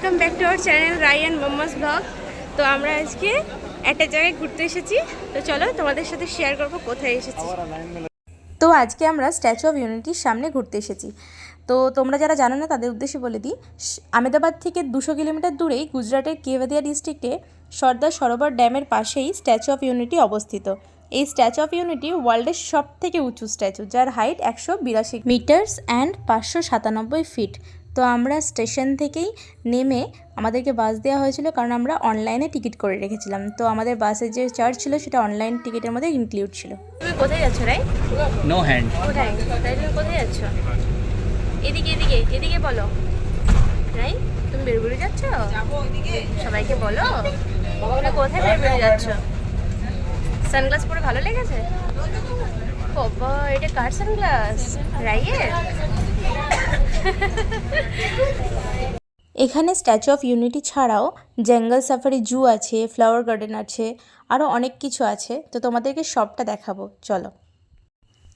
Welcome back to our channel Rai and momos blog. তো আমরা আজকে একটা জায়গায় ঘুরতে এসেছি, তো চলো তোমাদের সাথে শেয়ার করবো কোথায় এসেছি। তো আজকে আমরা স্ট্যাচু অফ ইউনিটির সামনে ঘুরতে এসেছি। তো তোমরা যারা জানো না তাদের উদ্দেশ্যে বলে দিই, আহমেদাবাদ থেকে 200 কিলোমিটার দূরেই গুজরাটের কেভাদিয়া ডিস্ট্রিক্টে সর্দার সরোবর ড্যামের পাশেই স্ট্যাচু অফ ইউনিটি অবস্থিত। এই স্ট্যাচু অফ ইউনিটি ওয়ার্ল্ডের সব থেকে উঁচু স্ট্যাচু, যার হাইট 182 মিটার্স অ্যান্ড 597 ফিট। তো আমরা স্টেশন থেকেই নেমে আমাদেরকে বাস দেওয়া হয়েছিল, কারণ আমরা অনলাইনে টিকিট করে রেখেছিলাম। তো আমাদের বাসের যে চার্জ ছিল সেটা অনলাইন টিকিটের মধ্যে ইনক্লুড ছিল। তুমি কোথায় যাচ্ছ রাই? No hand. কোথায় রাই, তুমি কোথায় যাচ্ছ? এদিকে এদিকে এদিকে বলো রাই, তুমি বেরগুড়ি যাচ্ছ? সবাইকে বলো তুমি কোথায় বেরগুড়ি যাচ্ছ। সানগ্লাস পরে ভালো লেগেছে? বাবা, এটা কার সানগ্লাস? রাইয়ের? এখানে স্ট্যাচু অফ ইউনিটি ছাড়াও জঙ্গল সাফারি জু আছে, ফ্লাওয়ার গার্ডেন আছে, আরও অনেক কিছু আছে। তো তোমাদেরকে সবটা দেখাবো, চলো।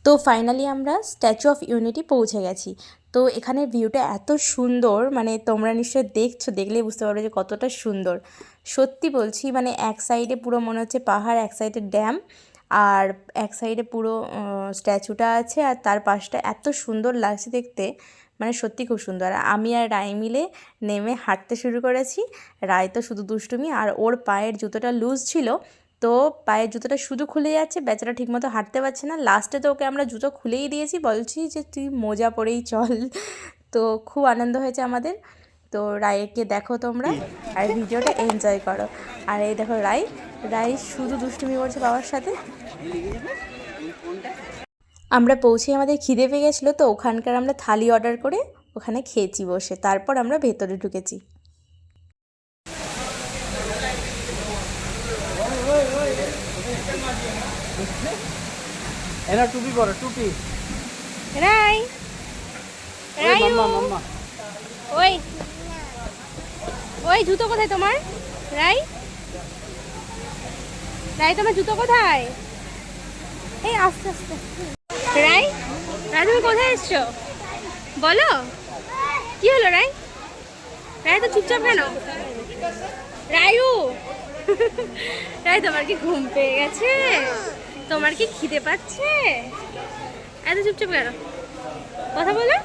তো ফাইনালি আমরা স্ট্যাচু অফ ইউনিটি পৌঁছে গেছি। তো এখানে ভিউটা এত সুন্দর, মানে তোমরা নিশ্চয়ই দেখছো, দেখলেই বুঝতে পারবে যে কতটা সুন্দর। সত্যি বলছি, মানে এক সাইডে পুরো মনে হচ্ছে পাহাড়, এক সাইডে ড্যাম, আর এক সাইডে পুরো স্ট্যাচুটা আছে, আর তার পাশটা এত সুন্দর লাগছে দেখতে, মানে সত্যি খুব সুন্দর। আমি আর রায় মিলে নেমে হাঁটতে শুরু করেছি। রায় তো শুধু দুষ্টুমি, আর ওর পায়ের জুতোটা লুজ ছিল, তো পায়ের জুতোটা শুধু খুলে যাচ্ছে, বেচারা ঠিকমতো হাঁটতে পারছে না। লাস্টে তো ওকে আমরা জুতো খুলেই দিয়েছি, বলছি যে তুই মোজা পরেই চল। তো খুব আনন্দ হয়েছে আমাদের। তো রায়কে দেখো তোমরা, আর ভিডিওটা এনজয় করো। আর এই দেখো রাই, রাই শুধু দুষ্টুমি করছে বাবার সাথে। আমরা পৌঁছে আমাদের খিদে পেয়ে গেছিলো, তো ওখানকার আমরা থালি অর্ডার করে ওখানে খেয়েছি বসে। তারপর আমরা ভেতরে ঢুকেছি। এরা টুপি পরো, টুপি। রাই, রাই, মাম্মা মাম্মা। ওই ওই জুতো কোথায় তোমার? রাই, রাই তোমার জুতো কোথায়? এই আস্তে আস্তে। রাই, রাই তুমি কোথায় এসছো বলো? কি হলো রাই? রাই তো চুপচাপ কেন? রায়ু, রাই তোমার কি ঘুম পেয়ে গেছে? তোমার কি খিদে পাচ্ছে? এত চুপচাপ কেন? কথা বলো।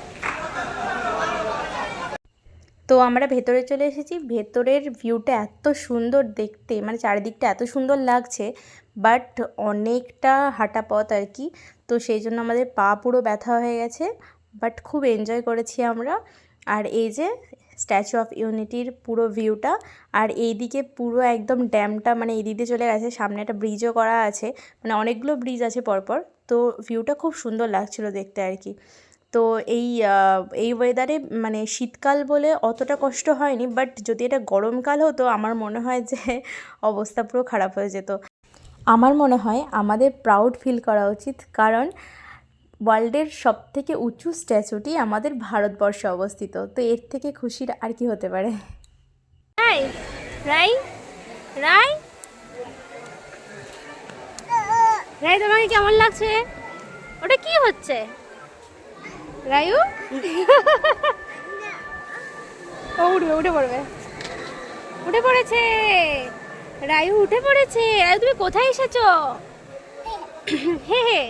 তো আমরা ভেতরে চলে এসেছি। ভেতরের ভিউটা এত সুন্দর দেখতে, মানে চারিদিকটা এত সুন্দর লাগছে, বাট অনেকটা হাঁটা পথ আর কি। তো সেই জন্য আমাদের পা পুরো ব্যথা হয়ে গেছে, বাট খুব এনজয় করেছি আমরা। আর এই যে স্ট্যাচু অফ ইউনিটির পুরো ভিউটা, আর এইদিকে পুরো একদম ড্যামটা, মানে এই দিকে চলে গেছে, সামনে একটা ব্রিজও করা আছে, মানে অনেকগুলো ব্রিজ আছে পরপর। তো ভিউটা খুব সুন্দর লাগছিল দেখতে আর কি। তো এই ওয়েদারে, মানে শীতকাল বলে অতটা কষ্ট হয়নি, বাট যদি এটা গরমকাল হতো আমার মনে হয় যে অবস্থা পুরো খারাপ হয়ে যেত। আমার মনে হয় আমাদের প্রাউড ফিল করা উচিত, কারণ ওয়ার্ল্ডের সবথেকে উঁচু স্ট্যাচুটি আমাদের ভারতবর্ষে অবস্থিত। তো এর থেকে খুশির আর কি হতে পারে? রাই, রাই, রাই, রাই তোমাকে কেমন লাগছে? ওটা কি হচ্ছে রায়ু? ও উঠবে, উঠে পড়বে, উঠে পড়েছে রায়ু, উঠে পড়েছে। রায়ু তুমি কোথায় এসেছো? হে হে,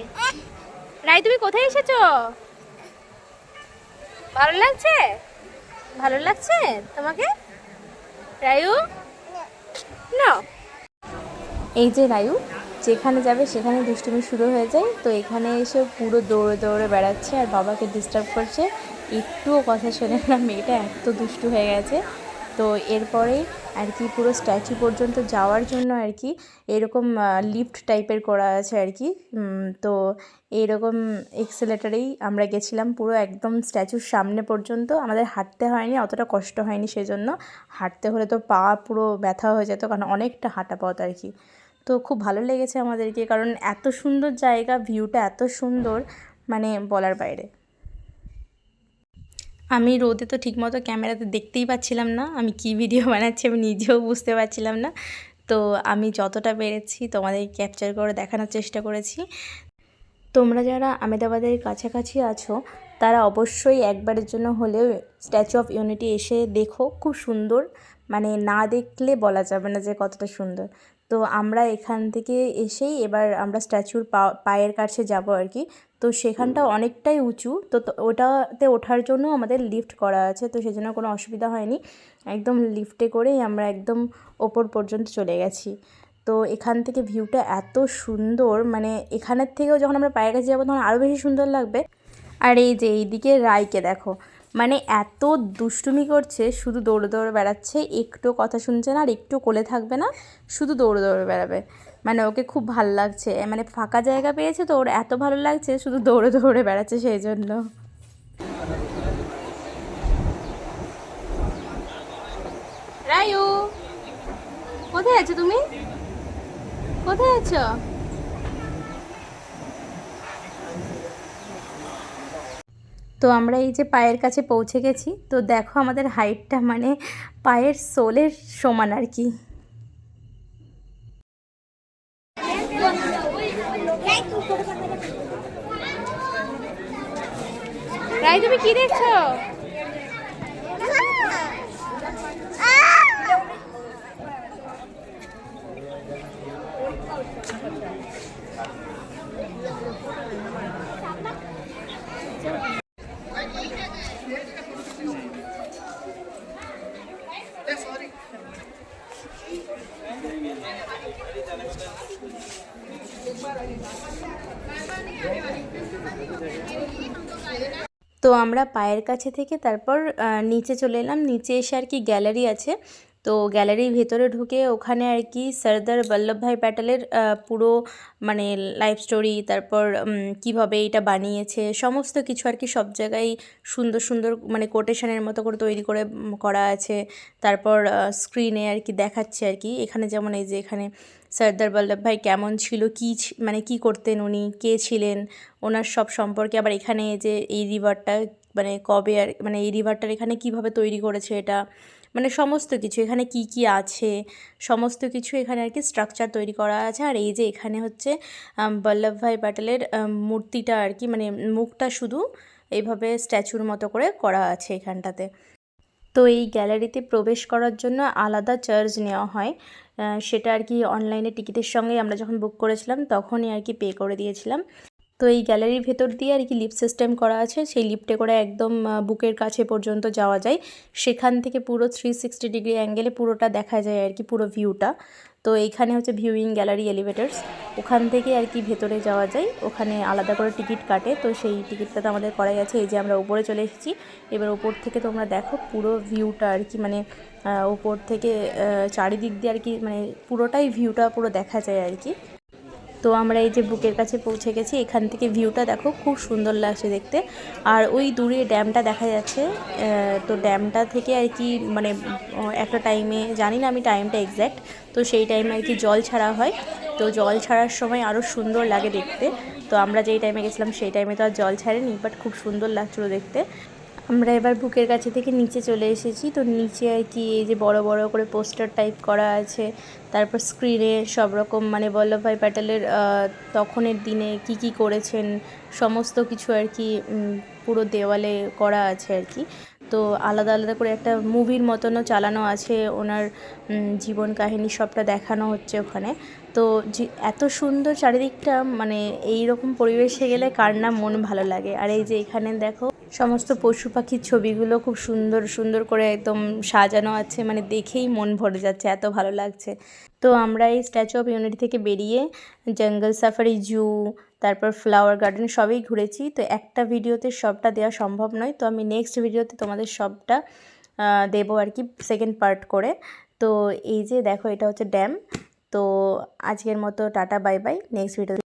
রায়ু তুমি কোথায় এসেছো? ভালো লাগছে? ভালো লাগছে তোমাকে রায়ু? না, এই যে রায়ু যেখানে যাবে সেখানে দুষ্টুমি শুরু হয়ে যায়। তো এখানে এসে পুরো দৌড়ে দৌড়ে বেড়াচ্ছে আর বাবাকে ডিস্টার্ব করছে, একটুও কথা শোনে না, মেয়েটা এত দুষ্টু হয়ে গেছে। তো এরপরে আর কি পুরো স্ট্যাচু পর্যন্ত যাওয়ার জন্য আর কি এরকম লিফট টাইপের করা আছে আর কি। তো এইরকম এক্সেলেটারেই আমরা গেছিলাম পুরো একদম স্ট্যাচুর সামনে পর্যন্ত। আমাদের হাঁটতে হয়নি, অতটা কষ্ট হয়নি, সেজন্য। হাঁটতে হলে তো পা পুরো ব্যথা হয়ে যেত, কারণ অনেকটা হাঁটা পথ আর কি। তো খুব ভালো লেগেছে আমাদেরকে, কারণ এত সুন্দর জায়গা, ভিউটা এত সুন্দর, মানে বলার বাইরে। আমি রোদে তো ঠিকমতো ক্যামেরাতে দেখতেই পাচ্ছিলাম না আমি কি ভিডিও বানাচ্ছি, আমি নিজেও বুঝতে পারছিলাম না। তো আমি যতটা পেরেছি তোমাদের ক্যাপচার করে দেখানোর চেষ্টা করেছি। তোমরা যারা আহমেদাবাদের কাছাকাছি আছো, তারা অবশ্যই একবারের জন্য হলেও স্ট্যাচু অফ ইউনিটি এসে দেখো, খুব সুন্দর, মানে না দেখলে বলা যাবে না যে কতটা সুন্দর। তো আমরা এখান থেকে এসেই এবার আমরা স্ট্যাচুর পায়ের কাছে যাব আর কি। তো সেখানটা অনেকটাই উঁচু, তো ওটাতে ওঠার জন্য আমাদের লিফট করা আছে, তো সেজন্য কোনো অসুবিধা হয়নি। একদম লিফটে করেই আমরা একদম ওপর পর্যন্ত চলে গেছি। তো এখান থেকে ভিউটা এত সুন্দর, মানে এখানের থেকেও যখন আমরা পায়ের কাছে যাবো তখন আরও বেশি সুন্দর লাগবে। আর এই যে এইদিকে রাইকে দেখো, মানে এত দুষ্টুমি করছে, শুধু দৌড়ে দৌড়ে বেড়াচ্ছে, একটু কথা শুনছে না আর একটু কোলে থাকবে না, শুধু দৌড়ে দৌড়ে বেড়াবে। মানে ওকে খুব ভাল লাগছে, মানে ফাঁকা জায়গা পেয়েছে তো ওর এত ভালো লাগছে, শুধু দৌড়ে দৌড়ে বেড়াচ্ছে সেই জন্য। রায়ু, কোথায় আছো তুমি? কোথায় আছো? তো আমরা এই যে পায়ের কাছে পৌঁছে গেছি, তো দেখো আমাদের হাইটটা মানে পায়ের সোলের সমান আর কি। রাই, তুমি কি দেখছো? তো আমরা পায়ের কাছে থেকে তারপর নিচে চলে এলাম। নিচে এসে আর কি গ্যালারি আছে, তো গ্যালারির ভেতরে ঢুকে ওখানে আর কি সর্দার বল্লভভাই প্যাটেলের পুরো মানে লাইফ স্টোরি, তারপর কিভাবে এটা বানিয়েছে সমস্ত কিছু আর কি, সব জায়গায় সুন্দর সুন্দর মানে কোটেশনের মতো করে তৈরি করে করা আছে। তারপর স্ক্রিনে আর কি দেখাচ্ছে আর কি, এখানে যেমন এই যে এখানে সর্দার বল্লভভাই কেমন ছিল, মানে কী করতেন উনি, কে ছিলেন, ওনার সব সম্পর্কে। আবার এখানে যে এই রিভারটা মানে কবে আর মানে এই রিভারটার এখানে কিভাবে তৈরি করেছে এটা, মানে সমস্ত কিছু এখানে কি কি আছে সমস্ত কিছু এখানে আর কি স্ট্রাকচার তৈরি করা আছে। আর এই যে এখানে হচ্ছে বল্লভভাই প্যাটেলের মূর্তিটা আর কি, মানে মুখটা শুধু এইভাবে স্ট্যাচুর মতো করে করা আছে এখানটাতে। তো এই গ্যালারিতে প্রবেশ করার জন্য আলাদা চার্জ নেওয়া হয়, সেটা আর কি অনলাইনে টিকিটের সঙ্গে আমরা যখন বুক করেছিলাম তখনই আর কি পে করে দিয়েছিলাম। তো এই গ্যালারির ভেতর দিয়ে আর কি লিফট সিস্টেম করা আছে, সেই লিফটে করে একদম বুকের কাছে পর্যন্ত যাওয়া যায়। সেখান থেকে পুরো 360 ডিগ্রি অ্যাঙ্গেলে পুরোটা দেখা যায় আর কি, পুরো ভিউটা। তো এইখানে হচ্ছে ভিউইং গ্যালারি এলিভেটার্স, ওখান থেকে আর কি ভেতরে যাওয়া যায়, ওখানে আলাদা করে টিকিট কাটে, তো সেই টিকিটটা তো আমাদের করাই আছে। এই যে আমরা উপরে চলে এসেছি, এবার ওপর থেকে তোমরা দেখো পুরো ভিউটা আর কি, মানে ওপর থেকে চারিদিক দিয়ে আর কি, মানে পুরোটাই ভিউটা পুরো দেখা যায় আর কি। তো আমরা এই যে বুকের কাছে পৌঁছে গেছি, এখান থেকে ভিউটা দেখো খুব সুন্দর লাগছে দেখতে। আর ওই দূরে ড্যামটা দেখা যাচ্ছে, তো ড্যামটা থেকে আর কি মানে একটা টাইমে, জানি না আমি টাইমটা এক্স্যাক্ট, তো সেই টাইমে আর কি জল ছাড়া হয়, তো জল ছাড়ার সময় আরও সুন্দর লাগে দেখতে। তো আমরা যেই টাইমে গেছিলাম সেই টাইমে তো আর জল ছাড়েনি, বাট খুব সুন্দর লাগছিলো দেখতে। আমরা এবার বুকের কাছে থেকে নিচে চলে এসেছি, তো নিচে আর কি এই যে বড় বড় করে পোস্টার টাইপ করা আছে, তারপর স্ক্রিনে সব রকম মানে বল্লভভাই প্যাটেলের তখনের দিনে কি কি করেছেন সমস্ত কিছু আর কি পুরো দেওয়ালে করা আছে আর কি। তো আলাদা আলাদা করে একটা মুভির মতনও চালানো আছে, ওনার জীবন কাহিনী সবটা দেখানো হচ্ছে ওখানে। তো এত সুন্দর চারিদিকটা, মানে এই রকম পরিবেশে গেলে কার না মন ভালো লাগে। আর এই যে এখানে দেখো সমস্ত পশু পাখির ছবিগুলো খুব সুন্দর সুন্দর করে একদম সাজানো আছে, মানে দেখেই মন ভরে যাচ্ছে, এত ভালো লাগছে। তো আমরা এই স্ট্যাচু অফ ইউনিটি থেকে বেরিয়ে জঙ্গল সাফারি, জু, তারপর ফ্লাওয়ার গার্ডেন সবই ঘুরেছি। তো একটা ভিডিওতে সবটা দেওয়া সম্ভব নয়, তো আমি নেক্সট ভিডিওতে তোমাদের সবটা দেবো আর কি, সেকেন্ড পার্ট করে। তো এই যে দেখো এটা হচ্ছে ড্যাম। তো আজকের মতো tata, bye bye, next video.